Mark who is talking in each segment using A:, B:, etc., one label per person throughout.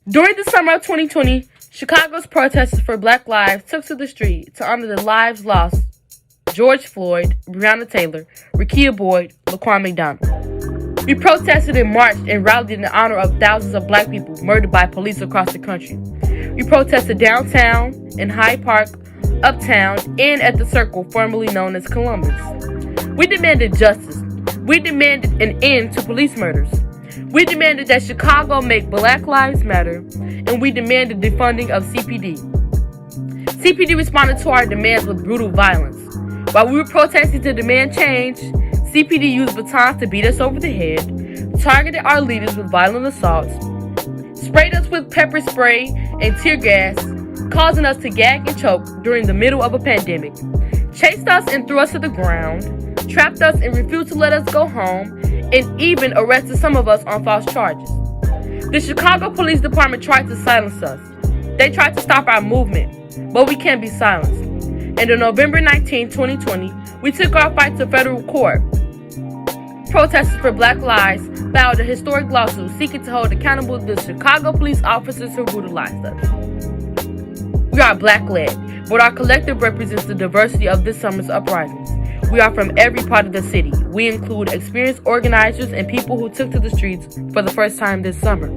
A: During the summer of 2020, Chicago's protesters for Black Lives took to the street to honor the lives lost: George Floyd, Breonna Taylor, Rekia Boyd, Laquan McDonald. We protested and marched and rallied in honor of thousands of Black people murdered by police across the country. We protested downtown, in Hyde Park, uptown, and at the Circle, formerly known as Columbus. We demanded justice. We demanded an end to police murders. We demanded that Chicago make Black Lives Matter, and we demanded defunding of CPD. CPD responded to our demands with brutal violence. While we were protesting to demand change, CPD used batons to beat us over the head, targeted our leaders with violent assaults, sprayed us with pepper spray and tear gas, causing us to gag and choke during the middle of a pandemic, chased us and threw us to the ground, trapped us and refused to let us go home, and even arrested some of us on false charges. The Chicago Police Department tried to silence us. They tried to stop our movement, but we can't be silenced. And on November 19, 2020, we took our fight to federal court. Protesters for Black Lives filed a historic lawsuit seeking to hold accountable the Chicago police officers who brutalized us. We are Black-led, but our collective represents the diversity of this summer's uprisings. We are from every part of the city. We include experienced organizers and people who took to the streets for the first time this summer.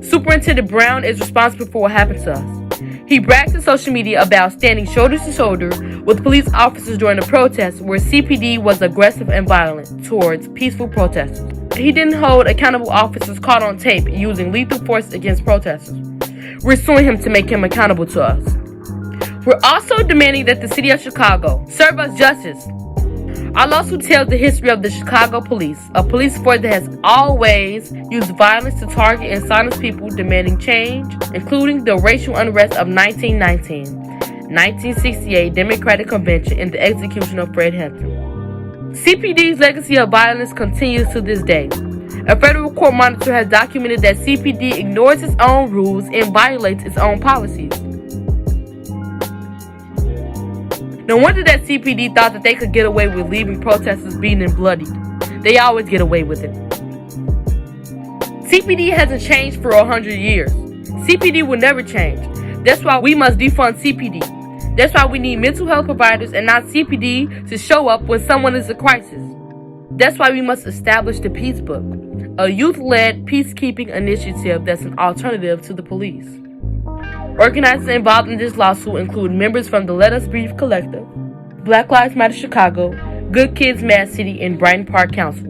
A: Superintendent Brown is responsible for what happened to us. He brags on social media about standing shoulder to shoulder with police officers during a protest where CPD was aggressive and violent towards peaceful protesters. He didn't hold accountable officers caught on tape using lethal force against protesters. We're suing him to make him accountable to us. We're also demanding that the city of Chicago serve us justice. Our lawsuit tells the history of the Chicago police, a police force that has always used violence to target and silence people demanding change, including the racial unrest of 1919, 1968 Democratic Convention, and the execution of Fred Hampton. CPD's legacy of violence continues to this day. A federal court monitor has documented that CPD ignores its own rules and violates its own policies. No wonder that CPD thought that they could get away with leaving protesters beaten and bloodied. They always get away with it. CPD hasn't changed for 100 years. CPD will never change. That's why we must defund CPD. That's why we need mental health providers and not CPD to show up when someone is in crisis. That's why we must establish the Peace Book, a youth-led peacekeeping initiative that's an alternative to the police. Organizers involved in this lawsuit include members from the Let Us Breathe Collective, Black Lives Matter Chicago, GoodKids MadCity, and Brighton Park Council.